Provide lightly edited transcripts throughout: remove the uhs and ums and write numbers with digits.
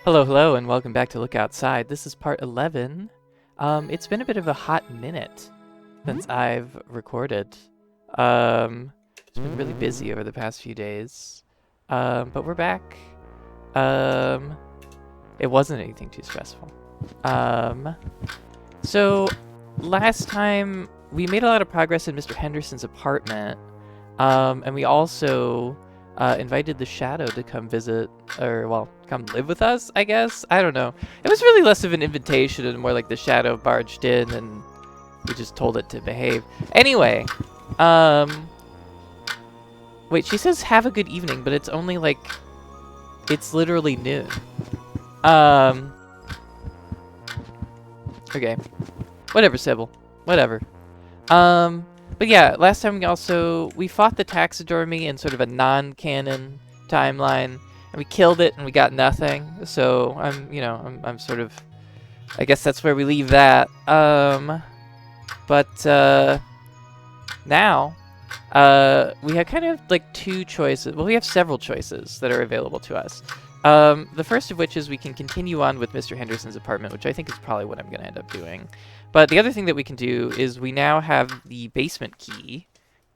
Hello, hello, and welcome back to Look Outside. This is part 11. It's been a bit of a hot minute since I've recorded. It's been really busy over the past few days. But we're back. It wasn't anything too stressful. So last time we made a lot of progress in Mr. Henderson's apartment. And we also invited the Shadow to come visit, or, well, come live with us, I guess? I don't know. It was really less of an invitation and more like the Shadow barged in and we just told it to behave. Anyway, wait, she says have a good evening, but it's only like, it's literally noon. Okay. Whatever, Sybil. Whatever. But yeah, last time we fought the taxidermy in sort of a non-canon timeline, and we killed it and we got nothing. So I'm sort of, I guess that's where we leave that. But now, we have kind of like two choices. Well, we have several choices that are available to us. The first of which is we can continue on with Mr. Henderson's apartment, which I think is probably what I'm going to end up doing. But the other thing that we can do is we now have the basement key.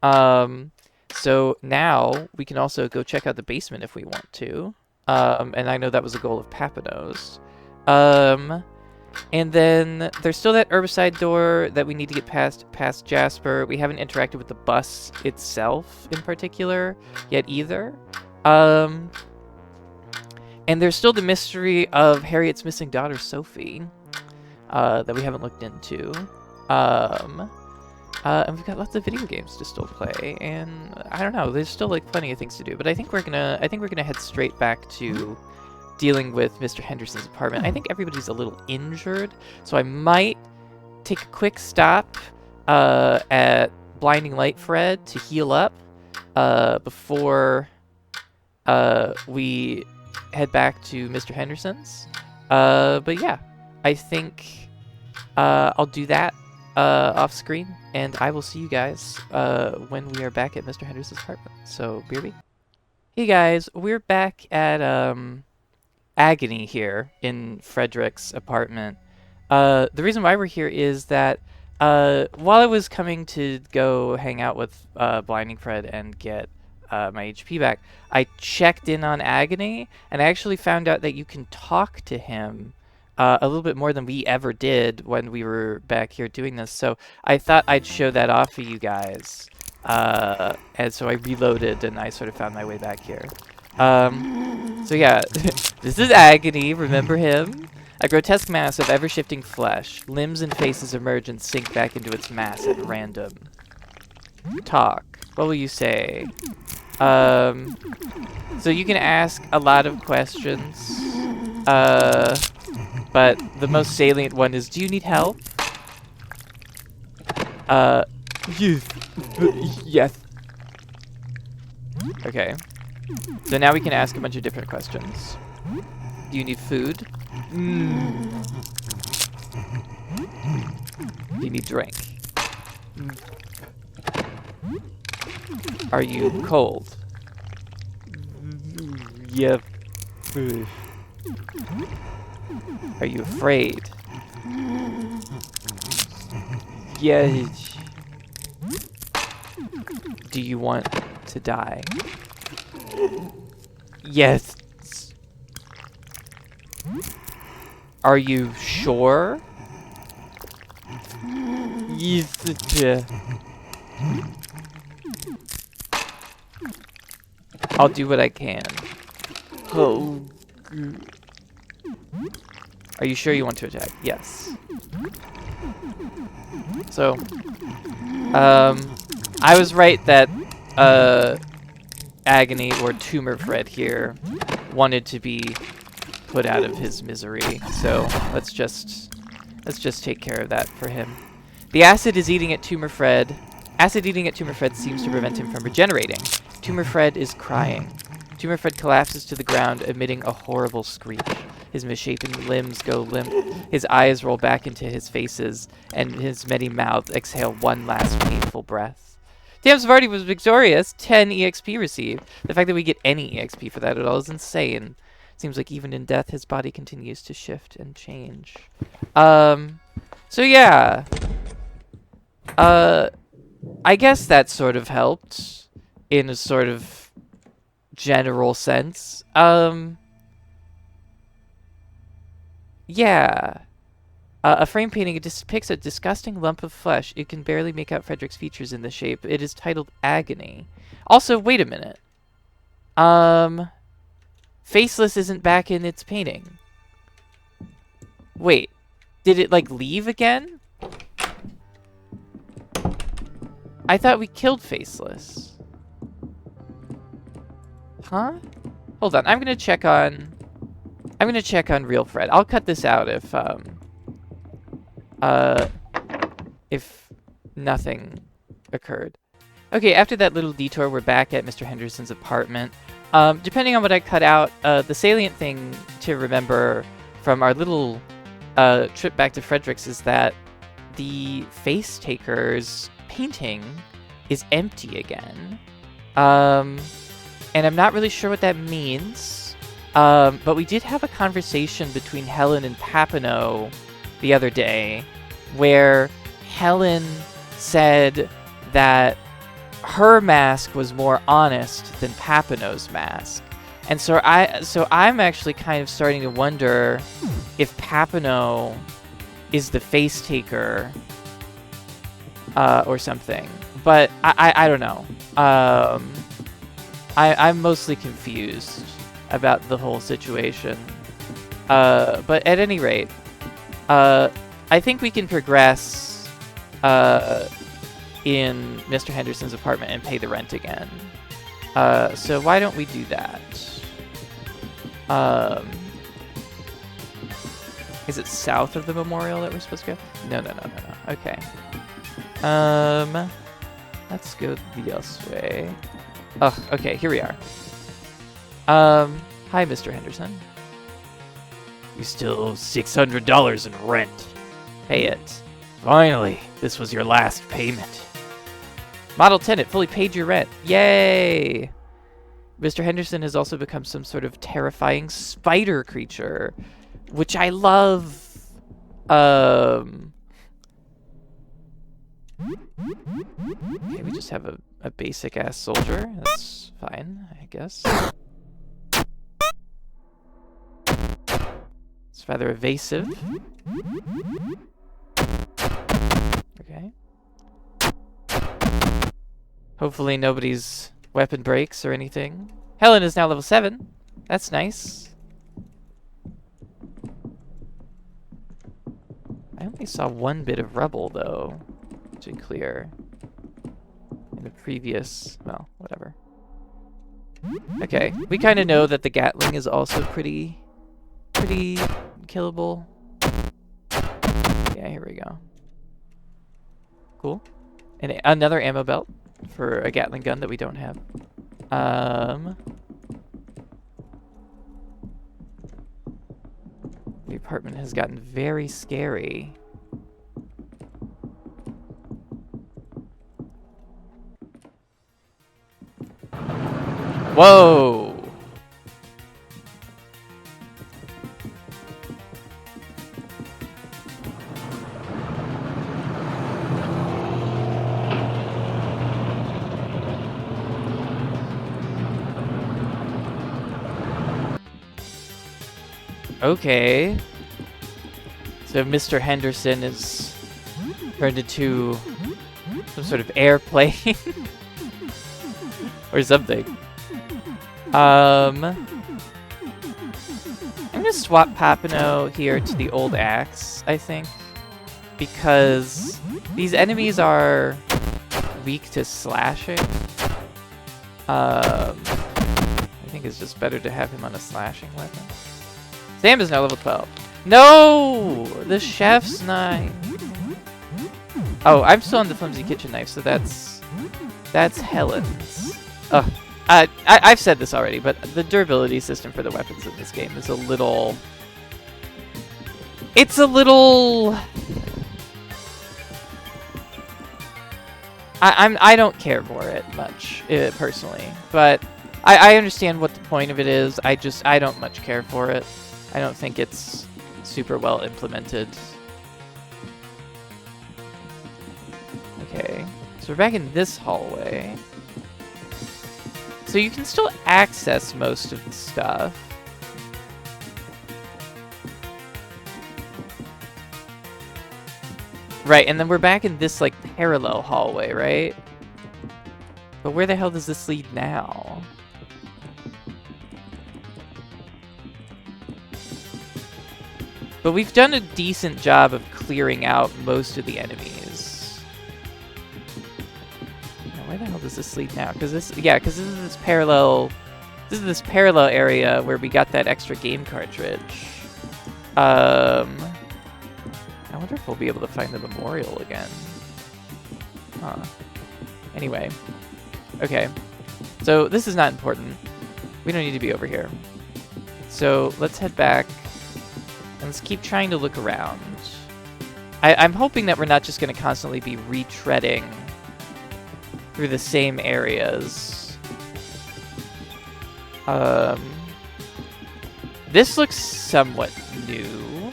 So now we can also go check out the basement if we want to. And I know that was a goal of Papano's. And then there's still that herbicide door that we need to get past Jasper. We haven't interacted with the bus itself in particular yet either. And there's still the mystery of Harriet's missing daughter, Sophie, that we haven't looked into. And we've got lots of video games to still play, and I don't know, there's still like plenty of things to do. But I think we're gonna head straight back to dealing with Mr. Henderson's apartment. I think everybody's a little injured, so I might take a quick stop at Blinding Light Fred to heal up before we head back to Mr. Henderson's. But yeah, I think I'll do that off screen, and I will see you guys when we are back at Mr. Henderson's apartment. So, BRB. Hey guys, we're back at Agony here in Frederick's apartment. The reason why we're here is that while I was coming to go hang out with Blinding Fred and get my HP back, I checked in on Agony, and I actually found out that you can talk to him a little bit more than we ever did when we were back here doing this. So I thought I'd show that off for you guys. And so I reloaded and I sort of found my way back here. So yeah, this is Agony, remember him? A grotesque mass of ever-shifting flesh. Limbs and faces emerge and sink back into its mass at random. Talk. What will you say? So you can ask a lot of questions. But the most salient one is, do you need help? Yes. Yes. Okay. So now we can ask a bunch of different questions. Do you need food? Do you need drink? Are you cold? Yep. Are you afraid? Yes. Do you want to die? Yes. Are you sure? Yes. I'll do what I can. Oh. Are you sure you want to attack? Yes. So, I was right that Agony, or Tumor Fred here, wanted to be put out of his misery. So let's just take care of that for him. The acid is eating at Tumor Fred. Acid eating at Tumor Fred seems to prevent him from regenerating. Tumor Fred is crying. Tumor Fred collapses to the ground, emitting a horrible screech. His misshapen limbs go limp, his eyes roll back into his faces, and his many mouths exhale one last painful breath. Damn, Svarty was victorious! 10 EXP received. The fact that we get any EXP for that at all is insane. Seems like even in death, his body continues to shift and change. So yeah. I guess that sort of helped in a sort of general sense. Yeah. A frame painting, it depicts a disgusting lump of flesh. It can barely make out Frederick's features in the shape. It is titled Agony. Also, wait a minute. Faceless isn't back in its painting. Wait. Did it, like, leave again? I thought we killed Faceless. Huh? Hold on. I'm gonna check on Real Fred. I'll cut this out if nothing occurred. Okay, after that little detour, we're back at Mr. Henderson's apartment. Depending on what I cut out, the salient thing to remember from our little trip back to Frederick's is that the face taker's painting is empty again. And I'm not really sure what that means. But we did have a conversation between Helen and Papineau the other day where Helen said that her mask was more honest than Papineau's mask. And so I'm actually kind of starting to wonder if Papineau is the face taker or something. But I don't know. I'm mostly confused about the whole situation. But at any rate, I think we can progress in Mr. Henderson's apartment and pay the rent again. So why don't we do that? Is it south of the memorial that we're supposed to go? No. Okay. Let's go this way. Oh, okay, here we are. Hi, Mr. Henderson. You still owe $600 in rent. Pay it. Finally, this was your last payment. Model tenant fully paid your rent. Yay! Mr. Henderson has also become some sort of terrifying spider creature, which I love. Okay, we just have a basic-ass soldier. That's fine, I guess. It's rather evasive. Okay. Hopefully nobody's weapon breaks or anything. Helen is now level 7. That's nice. I only saw one bit of rubble, though, to clear in the previous... well, whatever. Okay, we kind of know that the Gatling is also pretty killable. Yeah, here we go. Cool. And another ammo belt for a Gatling gun that we don't have. The apartment has gotten very scary. Whoa! Okay. So Mr. Henderson is turned into some sort of airplane or something. I'm gonna swap Papineau here to the old axe, I think, because these enemies are weak to slashing. I think it's just better to have him on a slashing weapon. Sam is now level 12. No! The chef's knife. Oh, I'm still on the flimsy kitchen knife, so that's Helen's. Ugh. I've said this already, but the durability system for the weapons in this game is a little... It's a little... I don't care for it much, personally, but I understand what the point of it is. I don't much care for it. I don't think it's super well implemented. Okay, so we're back in this hallway. So you can still access most of the stuff. Right, and then we're back in this, like, parallel hallway, right? But where the hell does this lead now? But we've done a decent job of clearing out most of the enemies. Now, where the hell does this lead now? Because this is this parallel area where we got that extra game cartridge. I wonder if we'll be able to find the memorial again. Huh. Anyway. Okay. So this is not important. We don't need to be over here. So let's head back. And let's keep trying to look around. I'm hoping that we're not just going to constantly be retreading through the same areas. This looks somewhat new.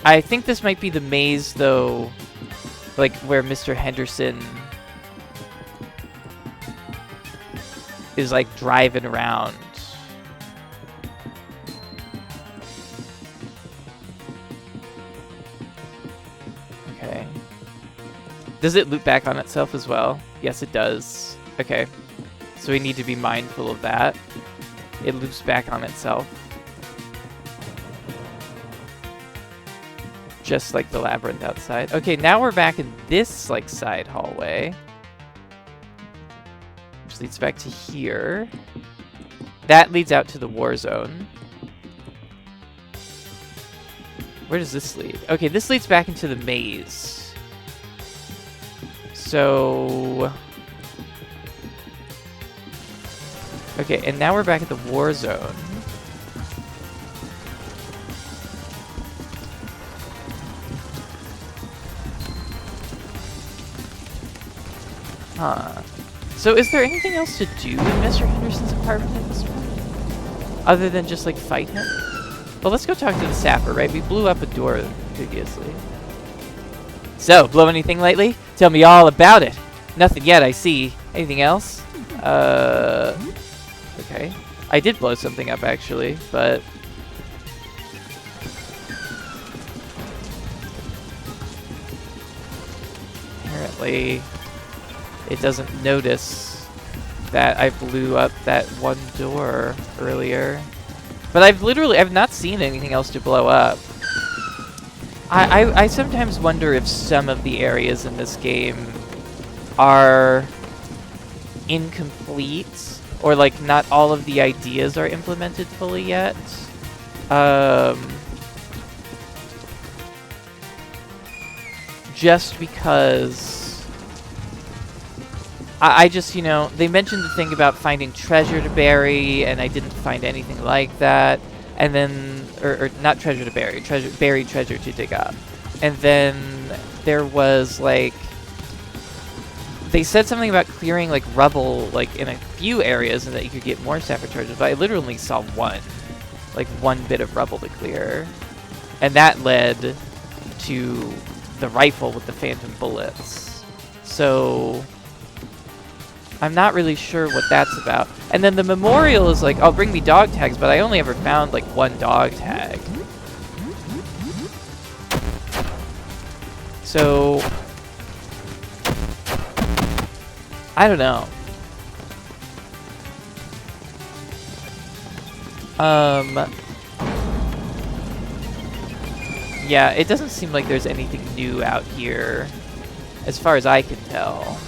I think this might be the maze, though, like, where Mr. Henderson is, like, driving around. Okay. Does it loop back on itself as well? Yes, it does. Okay. So we need to be mindful of that. It loops back on itself. Just like the labyrinth outside. Okay, now we're back in this, like, side hallway. Which leads back to here. That leads out to the war zone. Where does this lead? Okay, this leads back into the maze. So... okay, and now we're back at the war zone. Huh. So is there anything else to do in Mr. Henderson's apartment at this point? Other than just, like, fight him? Well, let's go talk to the sapper, right? We blew up a door previously. So, blow anything lately? Tell me all about it. Nothing yet, I see. Anything else? Okay. I did blow something up, actually, but... apparently... it doesn't notice that I blew up that one door earlier. But I've not seen anything else to blow up. I sometimes wonder if some of the areas in this game are incomplete, or like not all of the ideas are implemented fully yet. Just because I just, you know, they mentioned the thing about finding treasure to bury, and I didn't find anything like that. And then, or not treasure to bury, buried treasure to dig up. And then there was, like, they said something about clearing, like, rubble, like, in a few areas, and that you could get more sapphire charges, but I literally saw one bit of rubble to clear. And that led to the rifle with the phantom bullets. So... I'm not really sure what that's about. And then the memorial is like, oh, bring me dog tags, but I only ever found, like, one dog tag. So... I don't know. Yeah, it doesn't seem like there's anything new out here, as far as I can tell.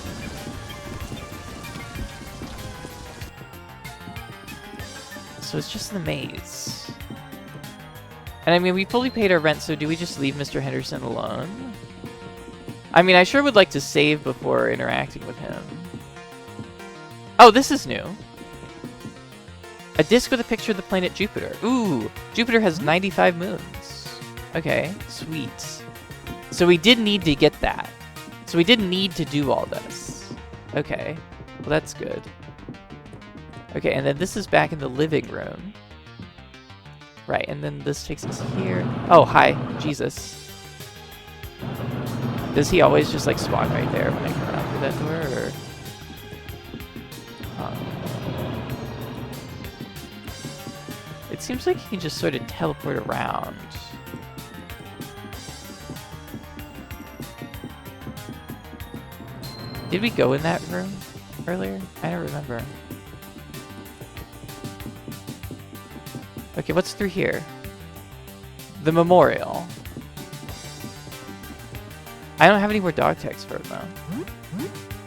So it's just the maze. And I mean, we fully paid our rent, so do we just leave Mr. Henderson alone? I mean, I sure would like to save before interacting with him. Oh, this is new. A disc with a picture of the planet Jupiter. Ooh, Jupiter has 95 moons. Okay, sweet. So we did need to get that. So we didn't need to do all this. Okay, well that's good. Okay, and then this is back in the living room. Right, and then this takes us here. Oh, hi. Jesus. Does he always just like spawn right there when I come around through that door, or? It seems like he can just sort of teleport around. Did we go in that room earlier? I don't remember. Okay, what's through here? The memorial. I don't have any more dog tags for it, though.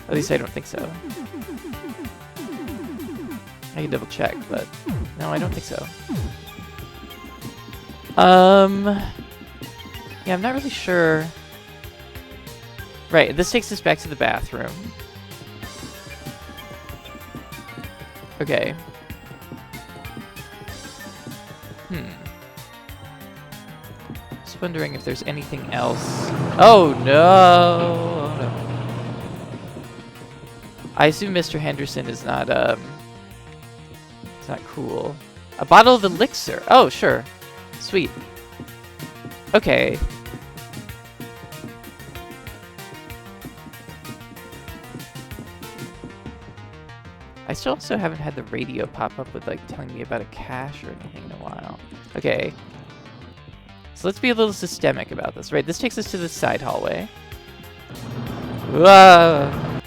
At least I don't think so. I can double check, but no, I don't think so. Yeah, I'm not really sure. Right, this takes us back to the bathroom. Okay. Just wondering if there's anything else. Oh no! Oh no. I assume Mr. Henderson is not it's not cool. A bottle of elixir. Oh, sure. Sweet. Okay. I still also haven't had the radio pop up with like telling me about a cache or anything in a while. Okay. So let's be a little systemic about this. Right, this takes us to the side hallway. Whoa.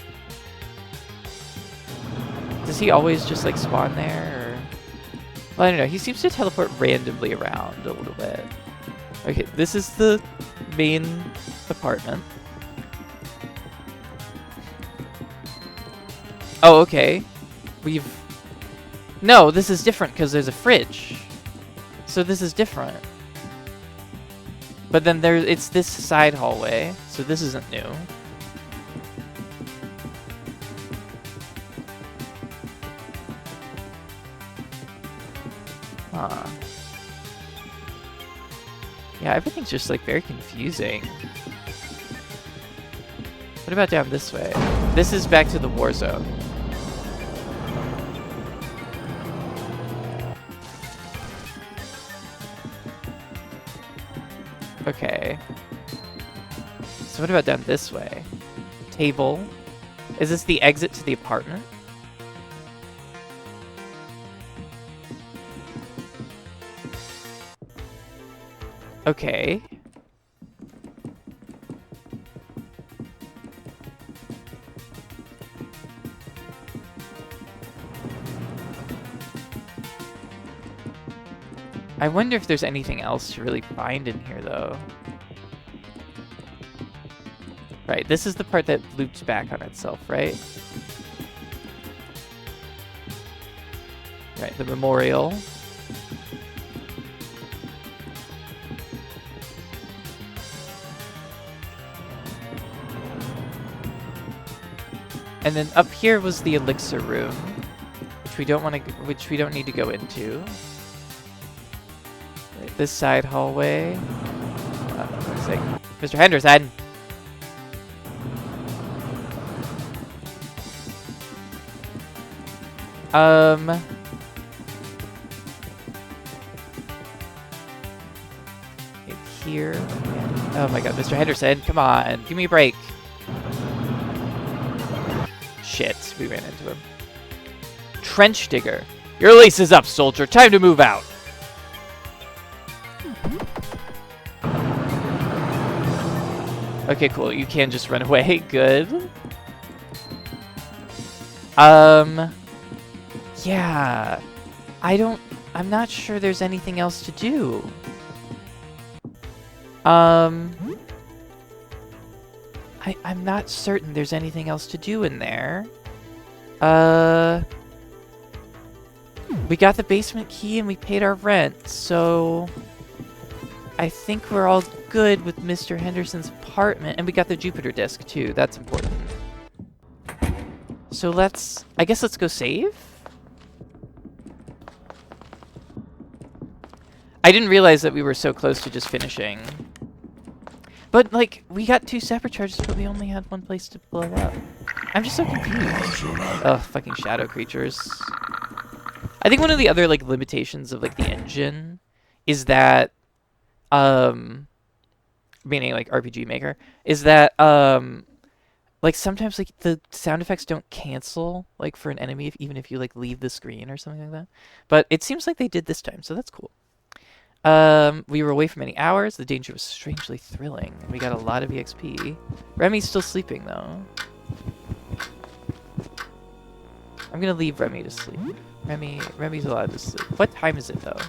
Does he always just like spawn there? Or? Well, I don't know. He seems to teleport randomly around a little bit. Okay, this is the main apartment. Oh, okay. No, this is different because there's a fridge. So this is different. But then it's this side hallway, so this isn't new. Huh. Yeah, everything's just like very confusing. What about down this way? This is back to the war zone. Okay. So what about down this way? Table. Is this the exit to the apartment? Okay. I wonder if there's anything else to really find in here, though. Right, this is the part that loops back on itself, right? Right, the memorial. And then up here was the elixir room, which we don't need to go into. Right, this side hallway. Let's see. Mr. Henderson. Here. Oh my god, Mr. Henderson, come on, give me a break. Shit, we ran into him. Trench digger. Your lease is up, soldier. Time to move out. Okay, cool. You can just run away. Good. Yeah. I'm not sure there's anything else to do. I'm not certain there's anything else to do in there. We got the basement key and we paid our rent, so I think we're all good with Mr. Henderson's apartment. And we got the Jupiter disk too, that's important. So I guess let's go save? I didn't realize that we were so close to just finishing. But, like, we got 2 separate charges, but we only had one place to blow up. I'm just so confused. Oh, fucking shadow creatures. I think one of the other like limitations of like the engine is that meaning like RPG Maker is that like sometimes like the sound effects don't cancel like for an enemy even if you like leave the screen or something like that. But it seems like they did this time, so that's cool. We were away for many hours. The danger was strangely thrilling, and we got a lot of EXP. Remy's still sleeping though. I'm gonna leave Remy to sleep. Remy's allowed to sleep. What time is it though?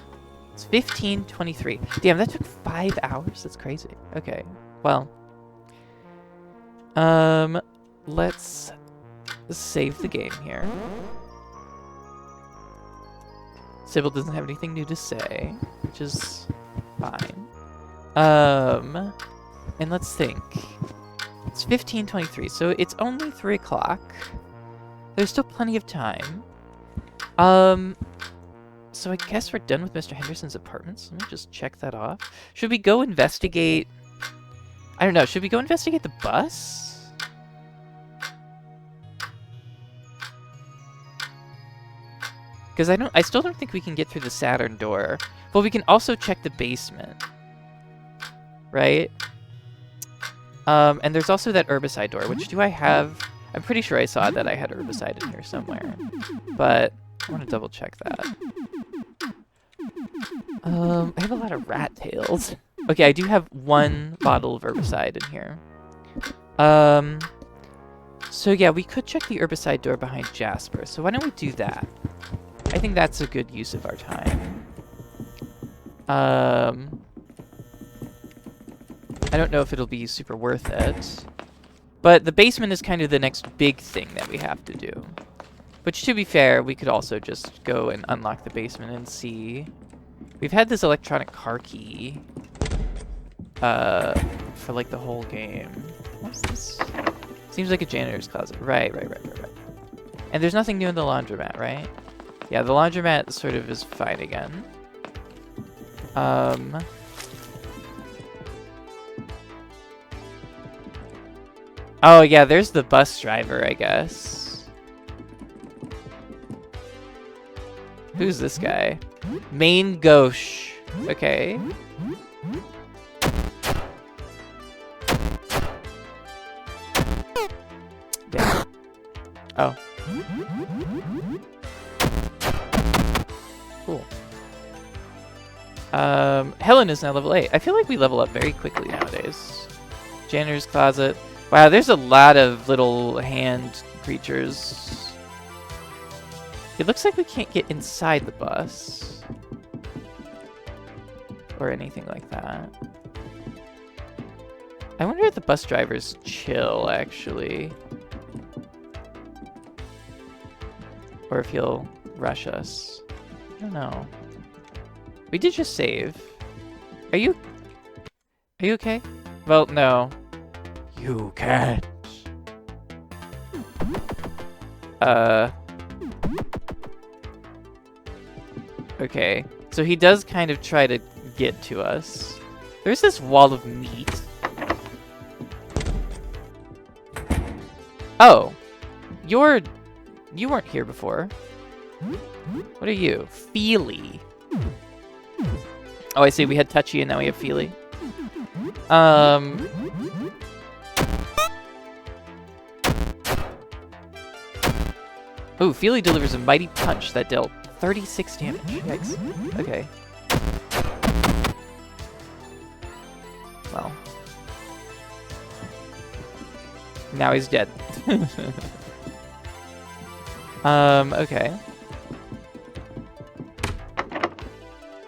It's 15:23. Damn, that took 5 hours. That's crazy. Okay, well, let's save the game here. Sybil doesn't have anything new to say, which is fine. And let's think. It's 15:23, so it's only 3 o'clock. There's still plenty of time. So I guess we're done with Mr. Henderson's apartments. Let me just check that off. Should we go investigate... I don't know, should we go investigate the bus? Because I still don't think we can get through the Saturn door. But we can also check the basement. Right? And there's also that herbicide door, which do I have... I'm pretty sure I saw that I had herbicide in here somewhere. But I want to double check that. I have a lot of rat tails. Okay, I do have 1 bottle of herbicide in here. So yeah, we could check the herbicide door behind Jasper. So why don't we do that? I think that's a good use of our time. I don't know if it'll be super worth it. But the basement is kind of the next big thing that we have to do. Which, to be fair, we could also just go and unlock the basement and see. We've had this electronic car key for like the whole game. What's this? Seems like a janitor's closet. Right. And there's nothing new in the laundromat, right? Yeah, the laundromat sort of is fine again. Oh, yeah, there's the bus driver, I guess. Who's this guy? Main Gauche. Okay. Yeah. Oh. Cool. Helen is now level 8. I feel like we level up very quickly nowadays. Janitor's closet. Wow, there's a lot of little hand creatures. It looks like we can't get inside the bus. Or anything like that. I wonder if the bus drivers chill, actually. Or if he'll rush us. I don't know. We did just save. Are you okay? Well, no. You can't. Okay. So he does kind of try to get to us. There's this wall of meat. Oh. You weren't here before. What are you? Feely. Oh, I see. We had Touchy and now we have Feely. Ooh, Feely delivers a mighty punch that dealt 36 damage. Yikes. Okay. Well. Now he's dead. Okay.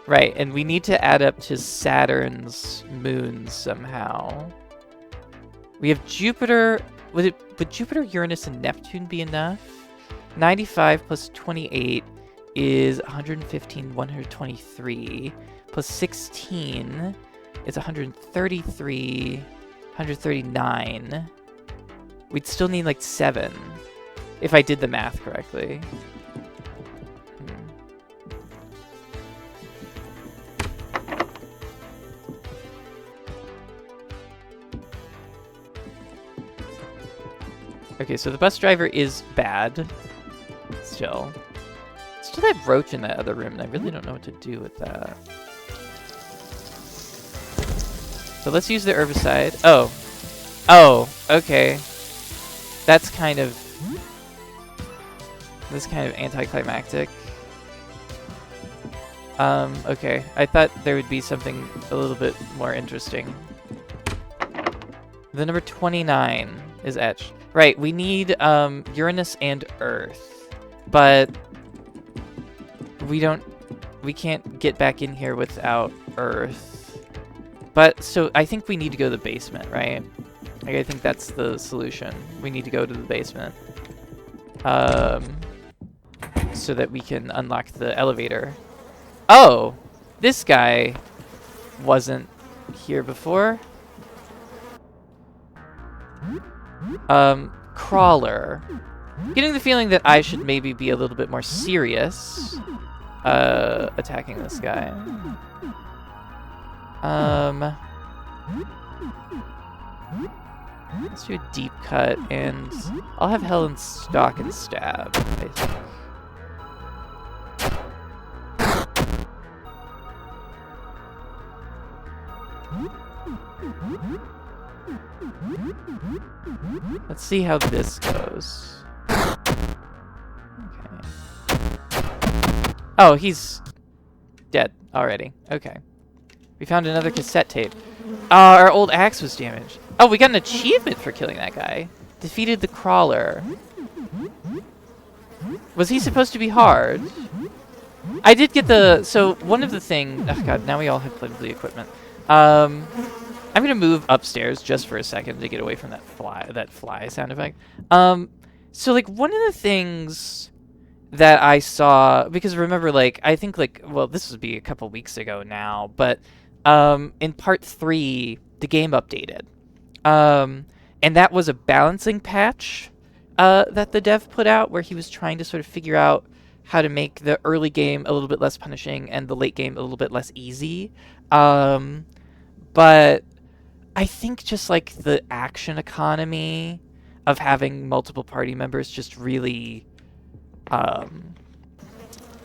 Right, and we need to add up to Saturn's moons somehow. We have Jupiter. Would Jupiter, Uranus, and Neptune be enough? 95 plus 28 is 115, 123. Plus 16 is 133, 139. We'd still need like 7, if I did the math correctly. Okay, so the bus driver is bad. Still also that roach in that other room, and I really don't know what to do with that. So let's use the herbicide. Oh. Oh, okay. That's kind of anticlimactic. Okay. I thought there would be something a little bit more interesting. The number 29 is etched. Right, we need Uranus and Earth. But we can't get back in here without Earth. But so I think we need to go to the basement, right? Like, I think that's the solution. We need to go to the basement. So that we can unlock the elevator. Oh! This guy wasn't here before. Crawler. Getting the feeling that I should maybe be a little bit more serious attacking this guy. Let's do a deep cut, and I'll have Helen stalk and stab, I think. Let's see how this goes. Okay. Oh, he's dead already. Okay. We found another cassette tape. Our old axe was damaged. Oh, we got an achievement for killing that guy. Defeated the crawler. Was he supposed to be hard? I did get the... So, one of the things... Oh, God, now we all have plenty of equipment. I'm going to move upstairs just for a second to get away from that fly sound effect. So, like, one of the things that I saw... Because remember, like, I think, like... Well, this would be a couple weeks ago now, but... in part 3, the game updated. And that was a balancing patch that the dev put out, where he was trying to sort of figure out how to make the early game a little bit less punishing and the late game a little bit less easy. But I think just like the action economy of having multiple party members just really...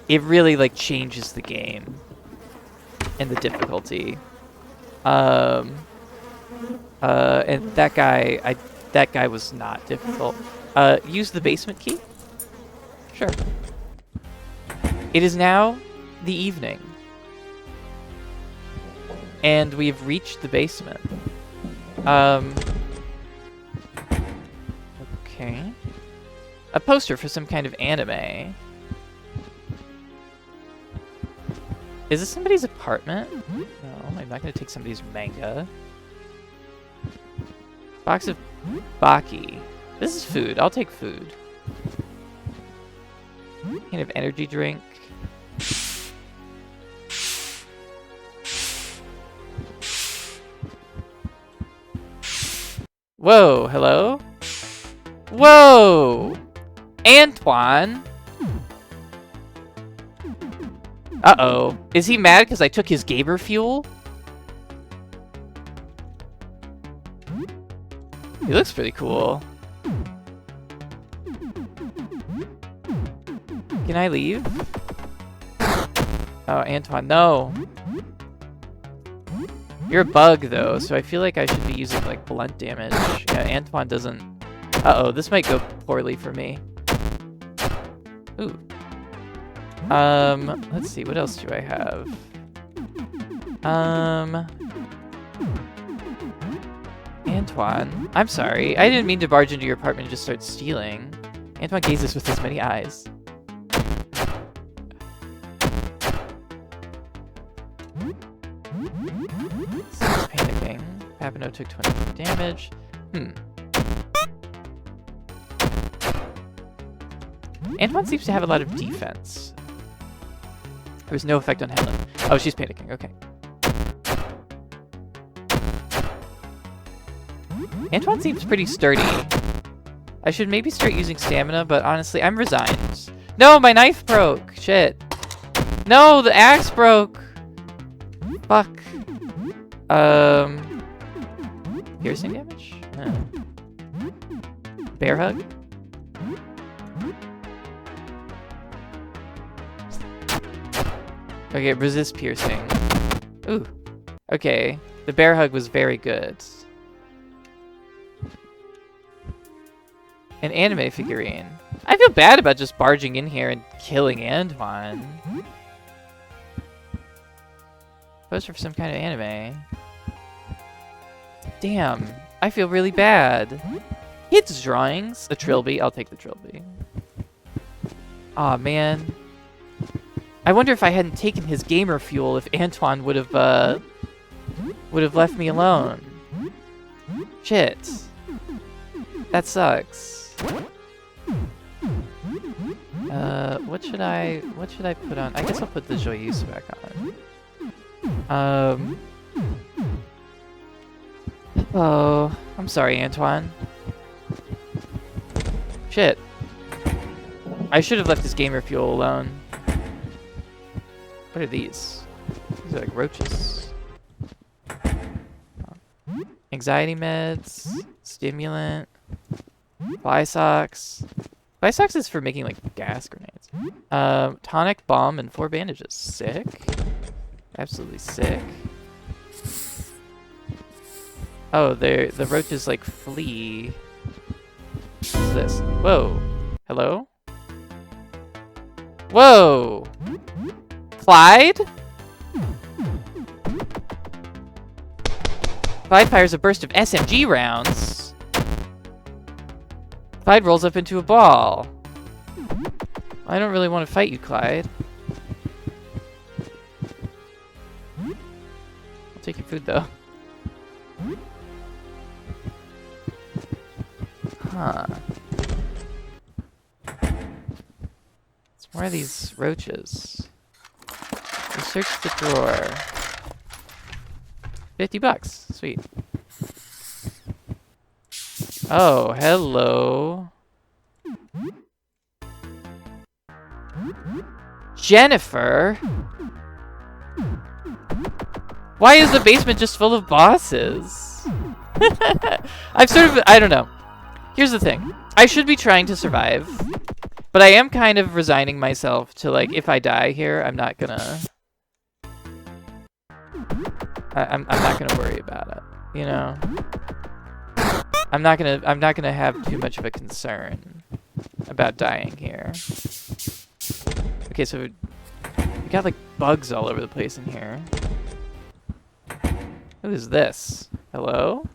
it really like changes the game. And the difficulty. And that guy was not difficult. Use the basement key? Sure. It is now the evening. And we've reached the basement. Okay. A poster for some kind of anime. Is this somebody's apartment? No, I'm not going to take somebody's manga. Box of Baki. This is food. I'll take food. Kind of energy drink. Whoa, hello? Whoa! Antoine! Uh-oh. Is he mad because I took his gamer fuel? He looks pretty cool. Can I leave? Oh, Antoine, no. You're a bug, though, so I feel like I should be using, like, blunt damage. Yeah, Antoine doesn't... Uh-oh, this might go poorly for me. Ooh. Let's see, what else do I have? Antoine, I'm sorry. I didn't mean to barge into your apartment and just start stealing. Antoine gazes with his many eyes. He's panicking. Papineau took 20 damage. Antoine seems to have a lot of defense. There's no effect on Helen. Oh, she's panicking. Okay. Antoine seems pretty sturdy. I should maybe start using stamina, but honestly, I'm resigned. No, my knife broke. Shit. No, the axe broke. Fuck. Piercing damage? Bear hug? Okay, resist piercing. Ooh. Okay. The bear hug was very good. An anime figurine. I feel bad about just barging in here and killing Antoine. Poster for some kind of anime. Damn. I feel really bad. Kids' drawings. A trilby. I'll take the trilby. Aw, man. I wonder if I hadn't taken his gamer fuel, if Antoine would have left me alone. Shit. That sucks. What should I put on? I guess I'll put the Joyeuse back on. Oh, I'm sorry, Antoine. Shit. I should have left his gamer fuel alone. What are these? These are like roaches. Anxiety meds, stimulant, fly socks. Fly socks is for making like gas grenades. Tonic, bomb, and 4 bandages. Sick. Absolutely sick. Oh, the roaches like flee. What's this? Whoa. Hello? Whoa! Clyde? Clyde fires a burst of SMG rounds. Clyde rolls up into a ball. I don't really want to fight you, Clyde. I'll take your food, though. Huh. It's more of these roaches. We searched the drawer. $50. Sweet. Oh, hello. Jennifer? Why is the basement just full of bosses? I don't know. Here's the thing. I should be trying to survive, but I am kind of resigning myself to, like, if I die here, I'm not gonna... I'm not gonna worry about it, you know? I'm not gonna have too much of a concern about dying here. Okay, so we got like bugs all over the place in here. Who is this? Hello?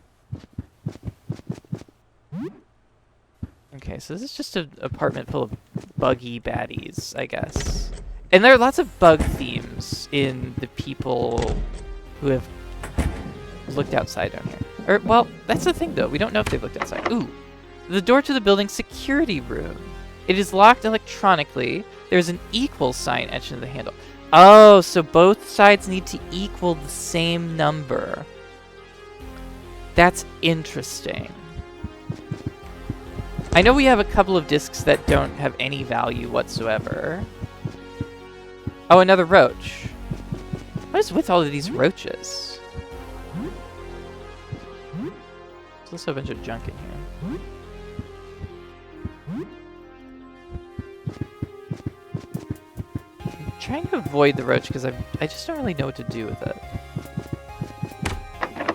Okay, so this is just an apartment full of buggy baddies, I guess. And there are lots of bug themes in the people who have looked outside down here. Or, well, that's the thing, though. We don't know if they've looked outside. Ooh. The door to the building's security room. It is locked electronically. There's an equal sign etched into the handle. Oh, so both sides need to equal the same number. That's interesting. I know we have a couple of discs that don't have any value whatsoever. Oh, another roach. What is with all of these roaches? There's also a bunch of junk in here. I'm trying to avoid the roach because I just don't really know what to do with it.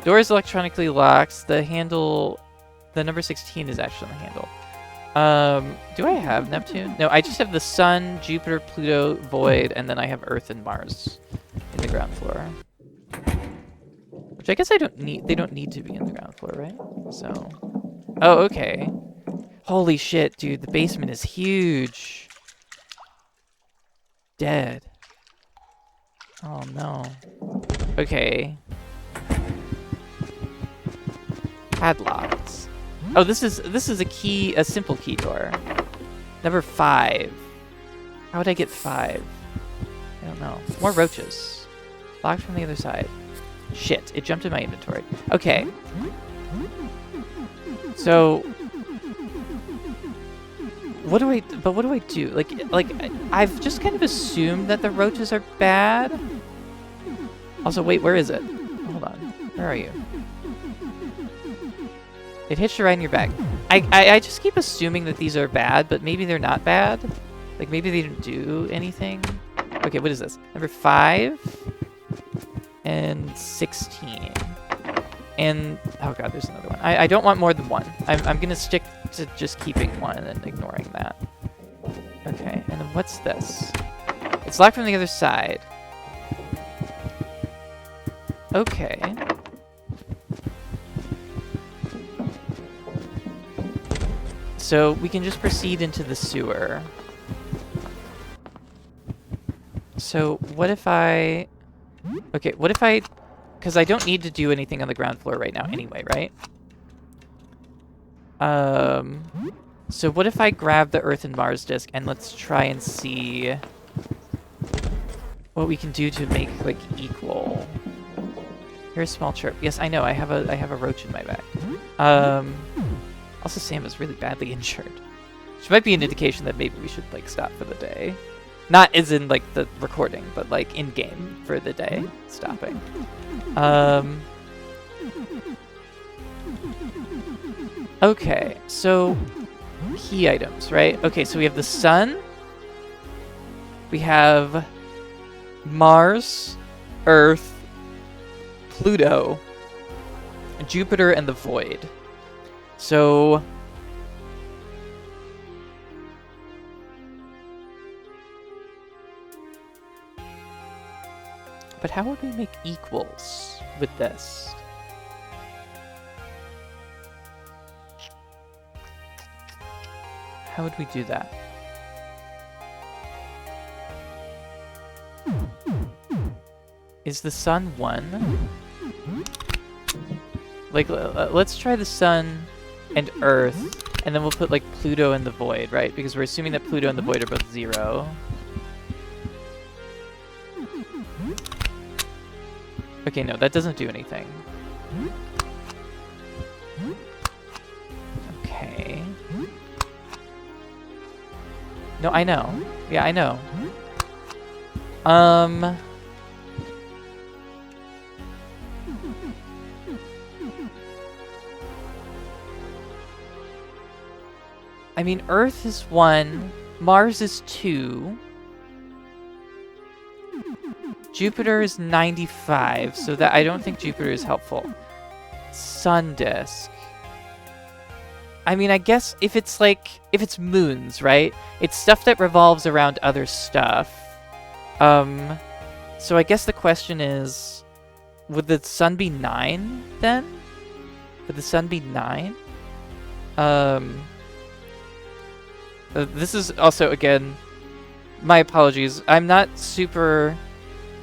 Door is electronically locked. The handle, the number 16 is actually on the handle. Do I have Neptune? No, I just have the Sun, Jupiter, Pluto, Void, and then I have Earth and Mars in the ground floor. Which I guess they don't need to be in the ground floor, right? So, oh, okay. Holy shit, dude, the basement is huge. Dead. Oh no. Okay. Padlocked. Oh, this is a key, a simple key door. Number 5. How would I get 5? I don't know. More roaches. Locked from the other side. Shit, it jumped in my inventory. Okay. So what do I do? Like I've just kind of assumed that the roaches are bad. Also, wait, where is it? Hold on. Where are you? It hitched a ride in your back. I just keep assuming that these are bad, but maybe they're not bad. Like, maybe they didn't do anything. Okay, what is this? Number 5 and 16. And, oh god, there's another one. I don't want more than 1. I'm gonna stick to just keeping 1 and ignoring that. Okay, and then what's this? It's locked from the other side. Okay. So we can just proceed into the sewer. So what if I... Okay, what if I... Because I don't need to do anything on the ground floor right now anyway, right? So what if I grab the Earth and Mars disk and let's try and see what we can do to make, like, equal. Here's a small chirp. Yes, I know, I have a roach in my bag. Also, Sam is really badly injured. Which might be an indication that maybe we should, like, stop for the day. Not as in, like, the recording, but, like, in-game for the day. Stopping. Okay, so... key items, right? Okay, so we have the sun. We have... Mars, Earth, Pluto, Jupiter, and the Void. So... But how would we make equals with this? How would we do that? Is the sun 1? Like, let's try the sun and Earth, and then we'll put, like, Pluto and the Void, right? Because we're assuming that Pluto and the Void are both 0. Okay, no, that doesn't do anything. Okay. No, I know. Yeah, I know. I mean, Earth is 1, Mars is 2, Jupiter is 95, so that I don't think Jupiter is helpful. Sun disk. I mean, I guess if it's moons, right? It's stuff that revolves around other stuff. So I guess the question is, would the sun be 9 then? Would the sun be 9? This is also, again, my apologies. I'm not super,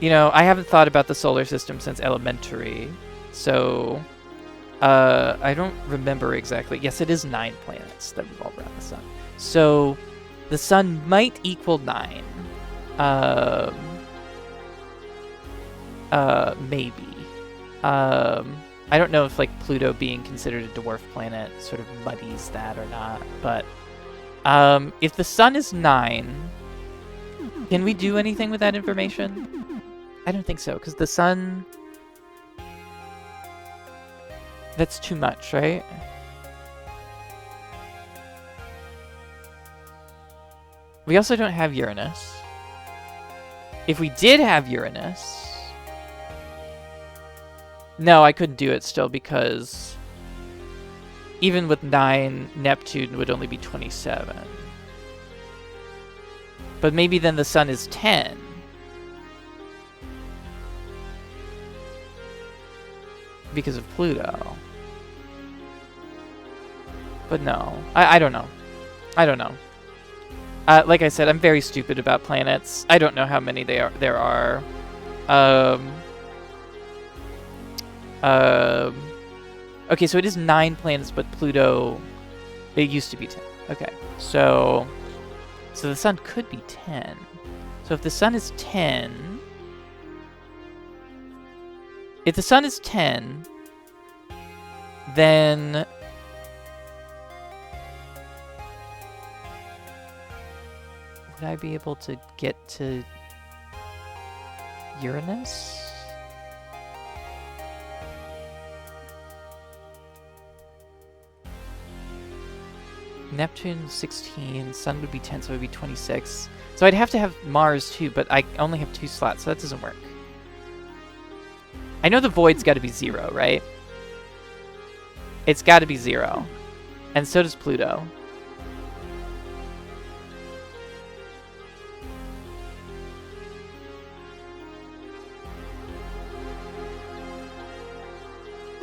I haven't thought about the solar system since elementary, so I don't remember exactly. Yes, it is 9 planets that revolve around the sun. So the sun might equal 9. Maybe. I don't know if, like, Pluto being considered a dwarf planet sort of muddies that or not, but if the sun is 9, can we do anything with that information? I don't think so, because the sun... That's too much, right? We also don't have Uranus. If we did have Uranus... No, I couldn't do it still, because... Even with 9, Neptune would only be 27. But maybe then the sun is 10. Because of Pluto. But no. I don't know. I don't know. Like I said, I'm very stupid about planets. I don't know how many there are. Okay, so it is 9 planets, but Pluto, it used to be 10. Okay, so the sun could be 10. So if the sun is 10, then would I be able to get to Uranus? Neptune 16, sun would be 10, so it would be 26. So I'd have to have Mars too, but I only have 2 slots, so that doesn't work. I know the void's got to be 0, right? It's got to be 0. And so does Pluto.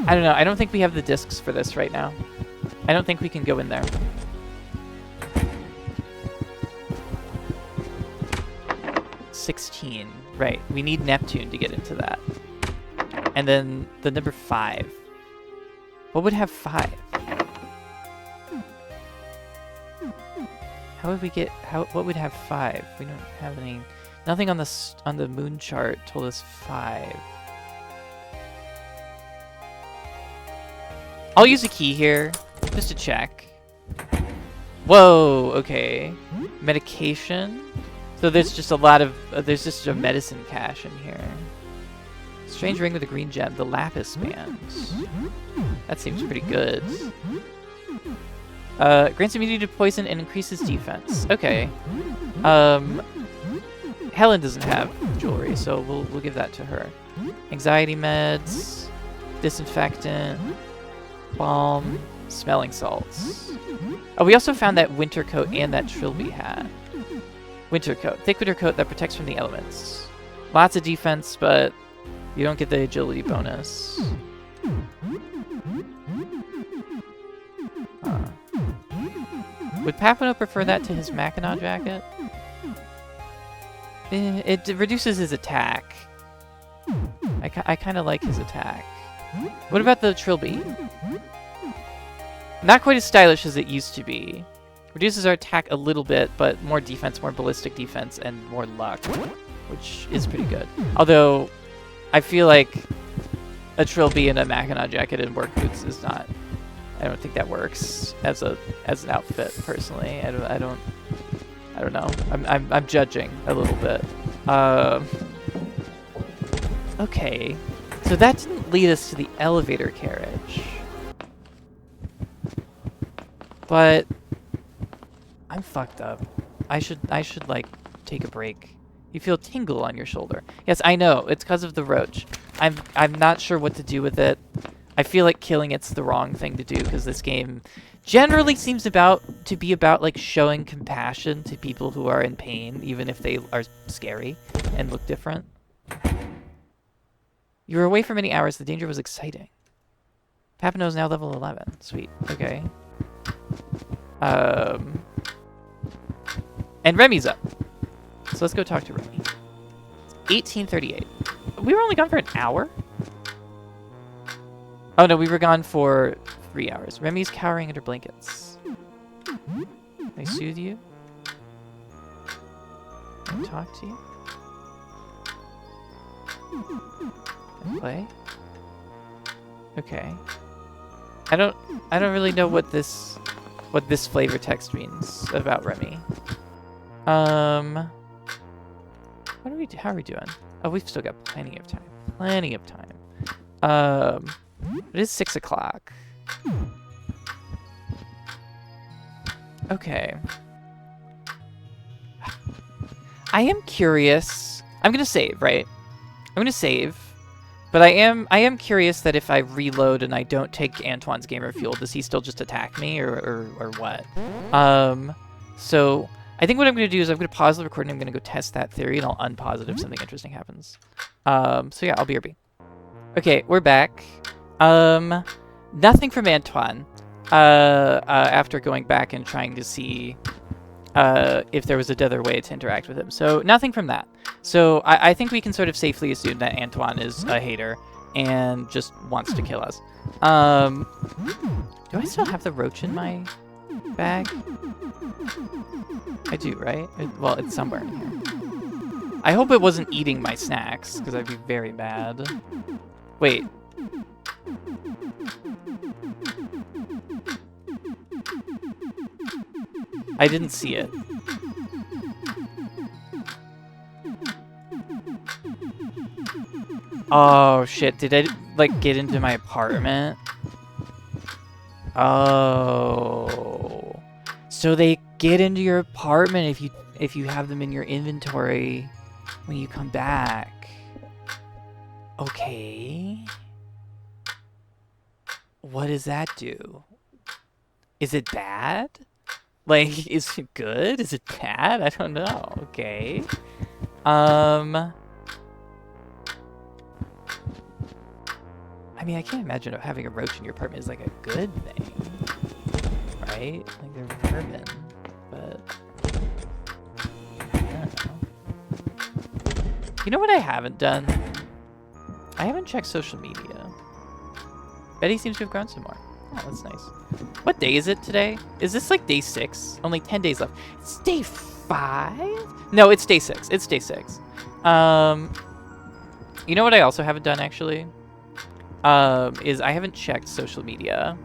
I don't know. I don't think we have the discs for this right now. I don't think we can go in there. $16. Right. We need Neptune to get into that. And then the number 5. What would have 5? How would we get... What would have 5? We don't have any... Nothing on the moon chart told us 5. I'll use a key here, just to check. Whoa, okay. Medication. So there's just a lot of... there's just a medicine cache in here. Strange ring with a green gem, the Lapis band. That seems pretty good. Grants immunity to poison and increases defense. Okay. Helen doesn't have jewelry, so we'll give that to her. Anxiety meds, disinfectant, balm, smelling salts. Oh, we also found that winter coat and that Trilby hat. Winter coat. Thick winter coat that protects from the elements. Lots of defense, but you don't get the agility bonus. Would Papano prefer that to his Mackinac jacket? It reduces his attack. I kind of like his attack. What about the Trilby? Not quite as stylish as it used to be. Reduces our attack a little bit, but more defense, more ballistic defense, and more luck, which is pretty good. Although, I feel like a Trilby and a Mackinac jacket and work boots is not... I don't think that works as an outfit, personally. I don't know. I'm judging a little bit. Okay, so that didn't lead us to the elevator carriage. But I'm fucked up. I should like take a break. You feel tingle on your shoulder. Yes, I know. It's because of the roach. I'm not sure what to do with it. I feel like killing it's the wrong thing to do because this game generally seems to be about like showing compassion to people who are in pain, even if they are scary and look different. You were away for many hours. The danger was exciting. Papano is now level 11. Sweet. Okay. And Remy's up. So let's go talk to Remy. 1838. We were only gone for an hour? Oh no, we were gone for 3 hours. Remy's cowering under blankets. Can I soothe you? Can I talk to you? Can I play? Okay. I don't really know what this flavor text means about Remy. How are we doing? Oh, we've still got plenty of time. Plenty of time. It is 6 o'clock. Okay. I am curious. I'm gonna save, right? I'm gonna save. But I am curious that if I reload and I don't take Antoine's gamer fuel, does he still just attack me or what? So I think what I'm gonna do is I'm gonna pause the recording. I'm gonna go test that theory and I'll unpause it if something interesting happens. So yeah, I'll be RB. Okay, we're back. Nothing from Antoine. After going back and trying to see if there was another way to interact with him. So nothing from that. So I think we can sort of safely assume that Antoine is a hater and just wants to kill us. Do I still have the roach in my bag? I do, right? Well, it's somewhere in here. I hope it wasn't eating my snacks, because that'd be very bad. Wait. I didn't see it. Oh shit, did I like get into my apartment? Oh. So they get into your apartment if you have them in your inventory when you come back. Okay. What does that do? Is it bad? Like, is it good? Is it bad? I don't know. Okay. I mean, I can't imagine having a roach in your apartment is like a good thing, right? Like they're vermin, but I don't know. You know what I haven't done? I haven't checked social media. Betty seems to have grown some more. Oh, that's nice. What day is it today? Is this like day 6? Only 10 days left. It's day 5? No, it's day 6. It's day 6. You know what I also haven't done actually? Is I haven't checked social media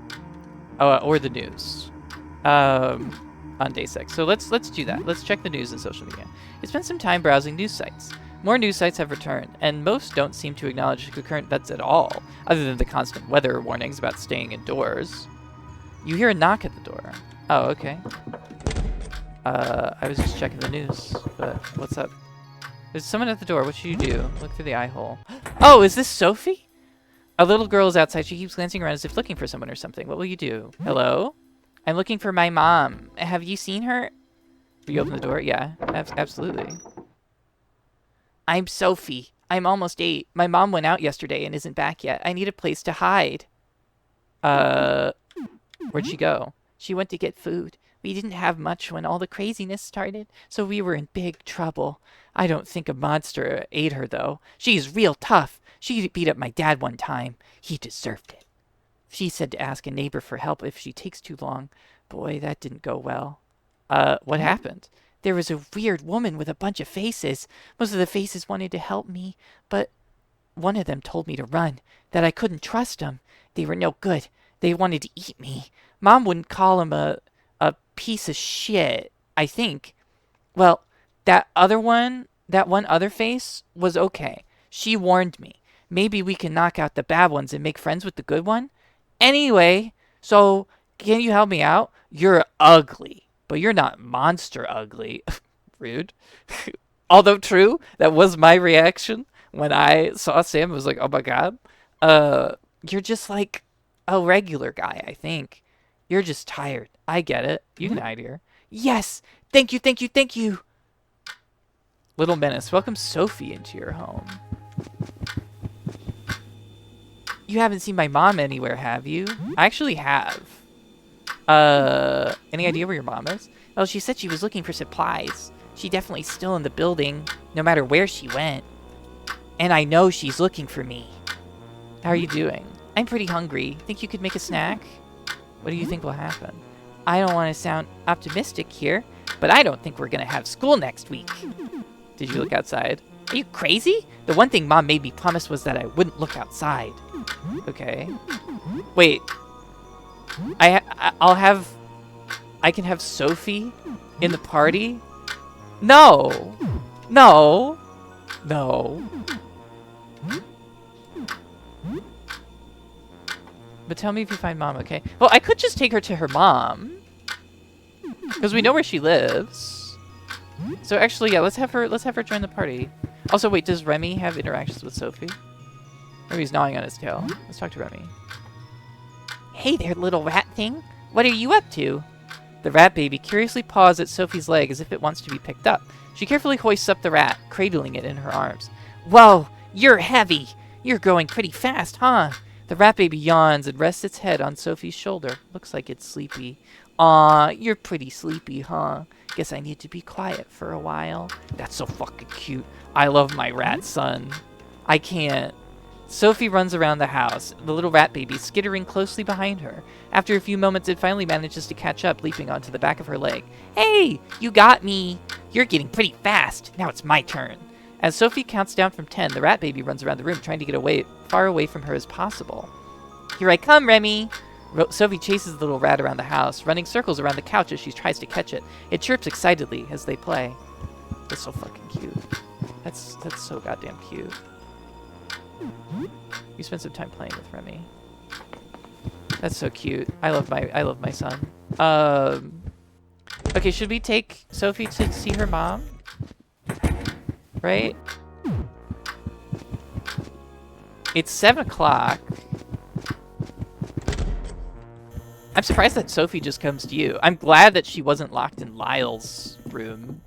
or the news on day 6. So let's do that. Let's check the news and social media. It's been some time browsing news sites. More news sites have returned, and most don't seem to acknowledge the current events at all, other than the constant weather warnings about staying indoors. You hear a knock at the door. Oh, okay. I was just checking the news, but what's up? There's someone at the door. What should you do? Look through the eye hole. Oh, is this Sophie? A little girl is outside. She keeps glancing around as if looking for someone or something. What will you do? Hello? I'm looking for my mom. Have you seen her? Will you open the door? Yeah, absolutely. I'm Sophie. I'm almost 8. My mom went out yesterday and isn't back yet. I need a place to hide. Where'd she go? She went to get food. We didn't have much when all the craziness started, so we were in big trouble. I don't think a monster ate her, though. She's real tough. She beat up my dad one time. He deserved it. She said to ask a neighbor for help if she takes too long. Boy, that didn't go well. What happened? There was a weird woman with a bunch of faces. Most of the faces wanted to help me, but one of them told me to run, that I couldn't trust them. They were no good. They wanted to eat me. Mom wouldn't call him a piece of shit, I think. Well, that one other face was okay. She warned me. Maybe we can knock out the bad ones and make friends with the good one? Anyway, so can you help me out? You're ugly. But you're not monster ugly. Rude. Although true, that was my reaction when I saw Sam. I was like, oh my god. You're just like a regular guy, I think. You're just tired. I get it. You can hide here. Yes! Thank you, thank you, thank you! Little Menace, welcome Sophie into your home. You haven't seen my mom anywhere, have you? I actually have. Any idea where your mom is? Well, she said she was looking for supplies. She's definitely still in the building, no matter where she went. And I know she's looking for me. How are you doing? I'm pretty hungry. Think you could make a snack? What do you think will happen? I don't want to sound optimistic here, but I don't think we're gonna have school next week. Did you look outside? Are you crazy? The one thing Mom made me promise was that I wouldn't look outside. Okay. Wait. I can have Sophie in the party? No. No. No. But tell me if you find Mom, okay? Well, I could just take her to her mom. Because we know where she lives. So actually, yeah, let's have her join the party. Also, wait, does Remy have interactions with Sophie? Remy's gnawing on his tail. Let's talk to Remy. Hey there, little rat thing. What are you up to? The rat baby curiously paws at Sophie's leg as if it wants to be picked up. She carefully hoists up the rat, cradling it in her arms. Whoa, you're heavy. You're growing pretty fast, huh? The rat baby yawns and rests its head on Sophie's shoulder. Looks like it's sleepy. Aw, you're pretty sleepy, huh? Guess I need to be quiet for a while. That's so fucking cute. I love my rat son. I can't. Sophie runs around the house, the little rat baby skittering closely behind her. After a few moments, it finally manages to catch up, leaping onto the back of her leg. Hey, you got me. You're getting pretty fast. Now it's my turn. As Sophie counts down from 10, the rat baby runs around the room, trying to get far away from her as possible. Here I come, Remy. Sophie chases the little rat around the house, running circles around the couch as she tries to catch it. It chirps excitedly as they play. That's so fucking cute. That's so goddamn cute. You spend some time playing with Remy. That's so cute. I love my son. Okay, should we take Sophie to see her mom? Right? It's 7 o'clock. I'm surprised that Sophie just comes to you. I'm glad that she wasn't locked in Lyle's room.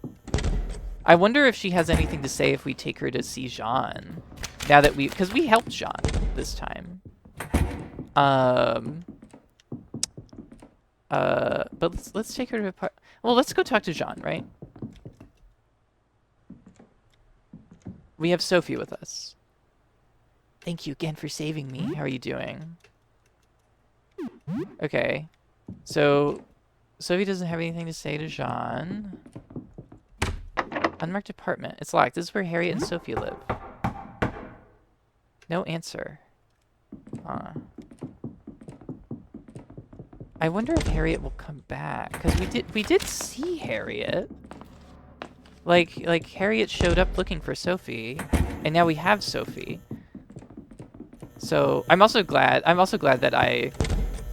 I wonder if she has anything to say if we take her to see Jean. Now that because we helped Jean this time. But let's take her to well, let's go talk to Jean, right? We have Sophie with us. Thank you again for saving me. How are you doing? Okay. So, Sophie doesn't have anything to say to Jean. Unmarked apartment. It's locked. This is where Harriet and Sophie live. No answer. I wonder if Harriet will come back, because we did see Harriet. Like Harriet showed up looking for Sophie, and now we have Sophie. So I'm also glad that I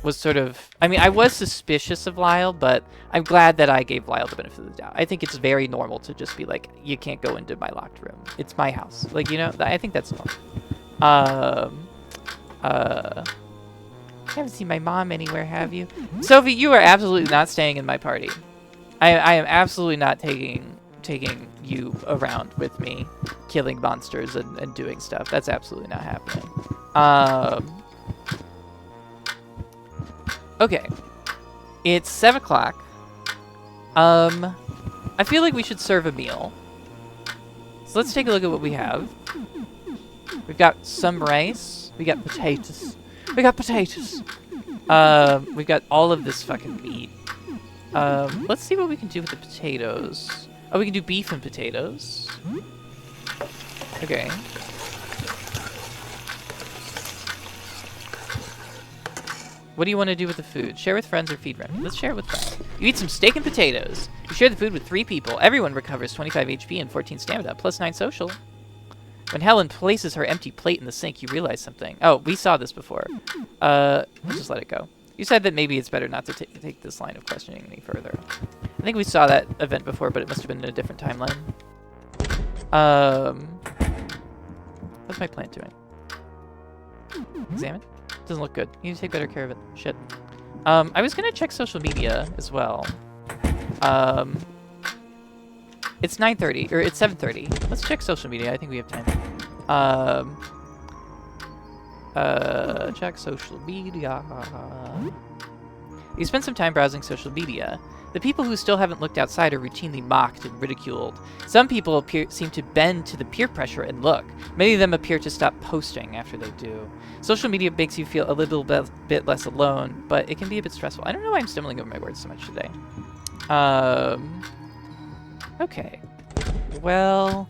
was sort of, I mean, I was suspicious of Lyle, but I'm glad that I gave Lyle the benefit of the doubt. I think it's very normal to just be like, you can't go into my locked room. It's my house. Like, you know, I think that's normal. I haven't seen my mom anywhere, have you? Sophie, you are absolutely not staying in my party. I am absolutely not taking you around with me, killing monsters and doing stuff. That's absolutely not happening. Okay. It's 7 o'clock. I feel like we should serve a meal. So let's take a look at what we have. We've got some rice. We got potatoes. We got potatoes. We've got all of this fucking meat. Let's see what we can do with the potatoes. Oh, we can do beef and potatoes. Okay. What do you want to do with the food? Share with friends or feed Remy? Let's share it with friends. You eat some steak and potatoes. You share the food with 3 people. Everyone recovers 25 HP and 14 stamina, plus 9 social. When Helen places her empty plate in the sink, you realize something. Oh, we saw this before. We'll just let it go. You said that maybe it's better not to take this line of questioning any further. I think we saw that event before, but it must have been in a different timeline. What's my plant doing? Examine? Doesn't look good. You need to take better care of it. Shit. I was gonna check social media as well. It's 9:30, or it's 7:30. Let's check social media. I think we have time. Check social media. You spend some time browsing social media. The people who still haven't looked outside are routinely mocked and ridiculed. Some people seem to bend to the peer pressure and look. Many of them appear to stop posting after they do. Social media makes you feel a little bit less alone, but it can be a bit stressful. I don't know why I'm stumbling over my words so much today. Okay. Well,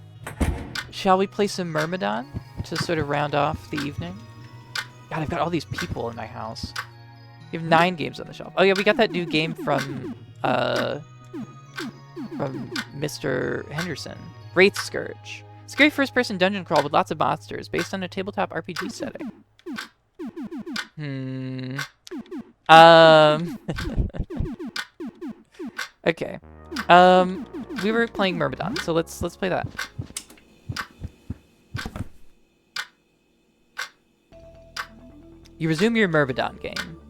shall we play some Myrmidon to sort of round off the evening? God, I've got all these people in my house. You have 9 games on the shelf. Oh yeah, we got that new game from Mr. Henderson. Wraith Scourge. Scary first-person dungeon crawl with lots of monsters, based on a tabletop RPG setting. Okay. We were playing Myrmidon, so let's play that. You resume your Myrmidon game.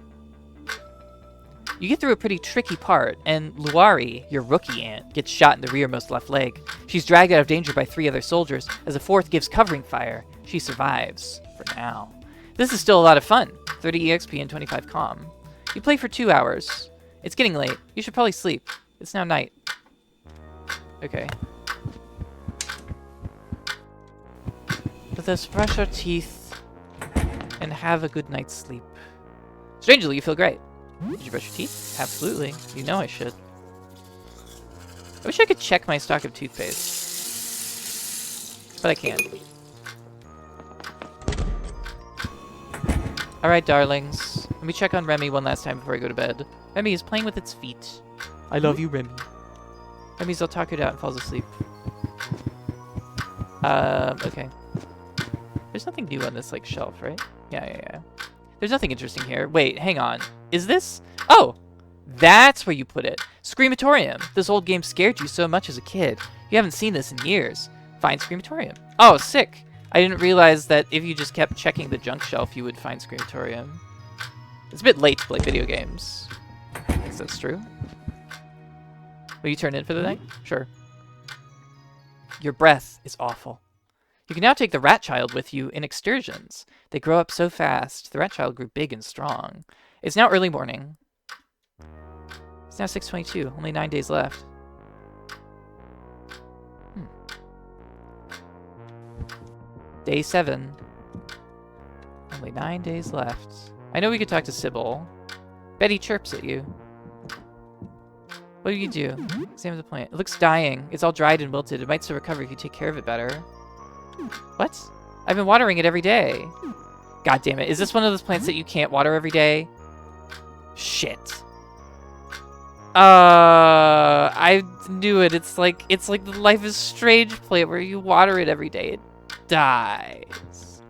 You get through a pretty tricky part, and Luari, your rookie ant, gets shot in the rearmost left leg. She's dragged out of danger by 3 other soldiers, as a 4th gives covering fire. She survives, for now. This is still a lot of fun. 30 EXP and 25 comm. You play for 2 hours. It's getting late. You should probably sleep. It's now night. Okay. Let us brush our teeth and have a good night's sleep. Strangely, you feel great. Did you brush your teeth? Absolutely. You know I should. I wish I could check my stock of toothpaste. But I can't. Alright, darlings. Let me check on Remy one last time before I go to bed. Remy is playing with its feet. I love you, Remy. Remy's all tuckered out and falls asleep. Okay. There's nothing new on this, like, shelf, right? Yeah. There's nothing interesting here. Wait, hang on. Is this... Oh! That's where you put it. Screamatorium. This old game scared you so much as a kid. You haven't seen this in years. Find Screamatorium. Oh, sick. I didn't realize that if you just kept checking the junk shelf, you would find Screamatorium. It's a bit late to play video games. I guess that's true. Will you turn in for the night? Sure. Your breath is awful. You can now take the rat child with you in excursions. They grow up so fast. The rat child grew big and strong. It's now early morning. It's now 6:22. Only 9 days left. Day 7. Only 9 days left. I know we could talk to Sybil. Betty chirps at you. What do you do? Examine the plant. It looks dying. It's all dried and wilted. It might still recover if you take care of it better. What? I've been watering it every day. God damn it. Is this one of those plants that you can't water every day? Shit. I knew it. It's like the Life is Strange plant where you water it every day. It dies.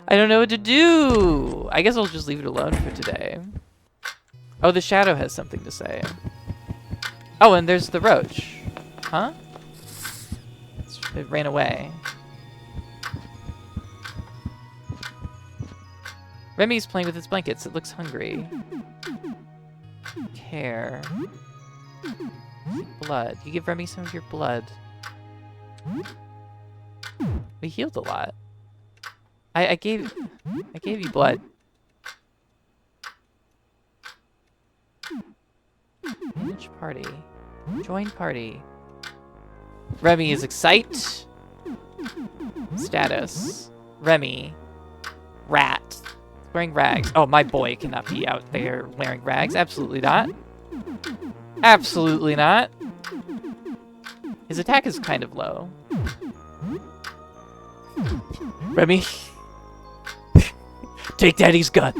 I don't know what to do. I guess I'll just leave it alone for today. Oh, the shadow has something to say. Oh, and there's the roach. Huh? It ran away. Remy's playing with its blankets. It looks hungry. Care. Blood. You give Remy some of your blood. We healed a lot. I gave you blood. Manage party. Join party. Remy is excite. Status. Remy. Rat. Wearing rags. Oh, my boy cannot be out there wearing rags. Absolutely not. Absolutely not. His attack is kind of low. Remy. Take Daddy's gun.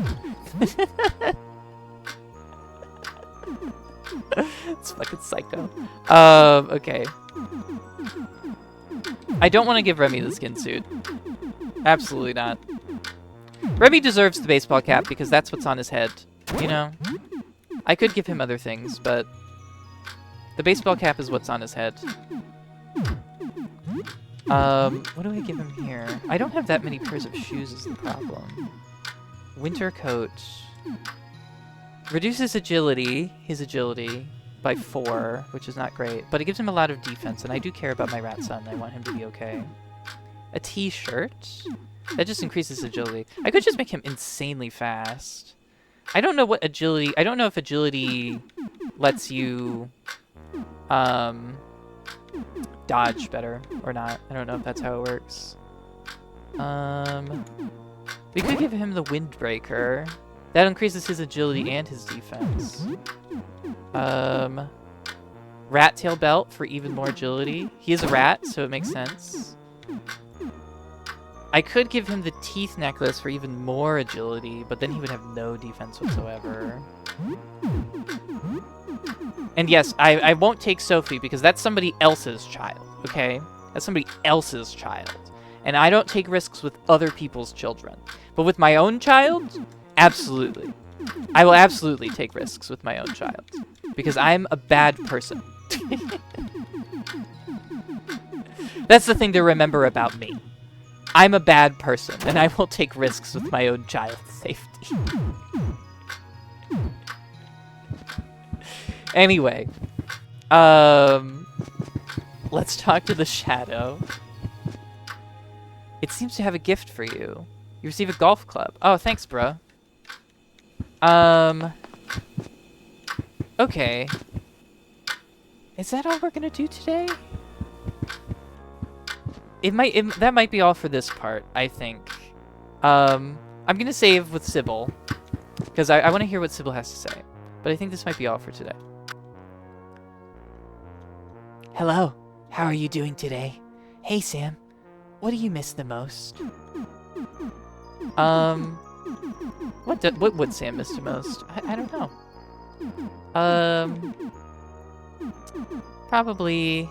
It's fucking psycho. Okay. I don't want to give Remy the skin suit. Absolutely not. Remy deserves the baseball cap because that's what's on his head. You know? I could give him other things, but the baseball cap is what's on his head. What do I give him here? I don't have that many pairs of shoes is the problem. Winter coat. Reduces agility, his agility, by 4, which is not great. But it gives him a lot of defense, and I do care about my rat son. I want him to be okay. A t-shirt? That just increases agility. I could just make him insanely fast. I don't know what agility... I don't know if agility lets you... dodge better or not. I don't know if that's how it works. We could give him the windbreaker. That increases his agility and his defense. Rat tail belt for even more agility. He is a rat, so it makes sense. I could give him the teeth necklace for even more agility, but then he would have no defense whatsoever. And yes, I won't take Sophie because that's somebody else's child, okay? That's somebody else's child. And I don't take risks with other people's children. But with my own child, absolutely. I will absolutely take risks with my own child. Because I'm a bad person. That's the thing to remember about me. I'm a bad person, and I will take risks with my own child's safety. Anyway, let's talk to the shadow. It seems to have a gift for you. You receive a golf club. Oh, thanks, bro. Okay. Is that all we're gonna do today? That might be all for this part, I think. I'm gonna save with Sybil, because I want to hear what Sybil has to say. But I think this might be all for today. Hello, how are you doing today? Hey, Sam, what do you miss the most? What would Sam miss the most? I don't know. Probably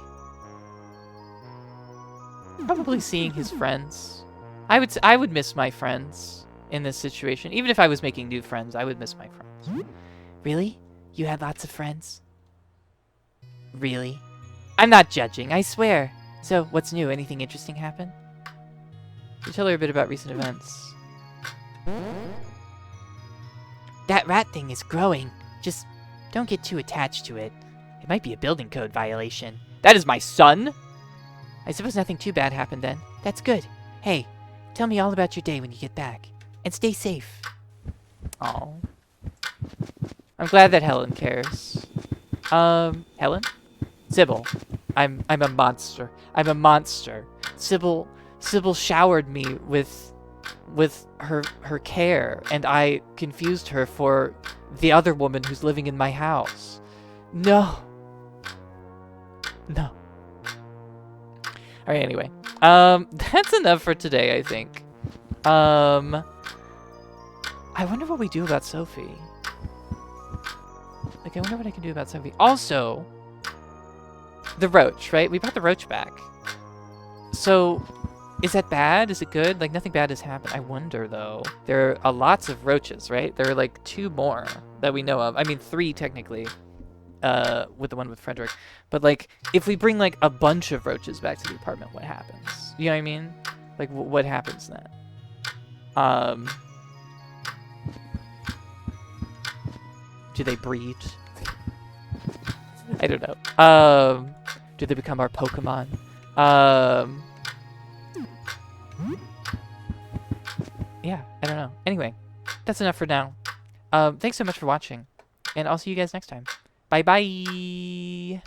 seeing his friends. I would miss my friends in this situation. Even if I was making new friends, I would miss my friends. Really? You had lots of friends? Really? I'm not judging, I swear. So, what's new? Anything interesting happen? You tell her a bit about recent events. That rat thing is growing. Just don't get too attached to it. It might be a building code violation. That is my son? I suppose nothing too bad happened then. That's good. Hey, tell me all about your day when you get back. And stay safe. Oh. I'm glad that Helen cares. Helen? Sybil. I'm a monster. I'm a monster. Sybil showered me with her care, and I confused her for the other woman who's living in my house. No. No. Alright, anyway. That's enough for today, I think. I wonder what we do about Sophie. Like, I wonder what I can do about Sophie. Also, the roach, right? We brought the roach back. So, is that bad? Is it good? Like, nothing bad has happened. I wonder, though. There are lots of roaches, right? There are, like, 2 more that we know of. I mean, 3, technically, with the one with Frederick. But, like, if we bring, like, a bunch of roaches back to the apartment, what happens? You know what I mean? Like, what happens then? Do they breed? I don't know. Do they become our Pokemon? Yeah, I don't know. Anyway, that's enough for now. Thanks so much for watching, and I'll see you guys next time. Bye-bye!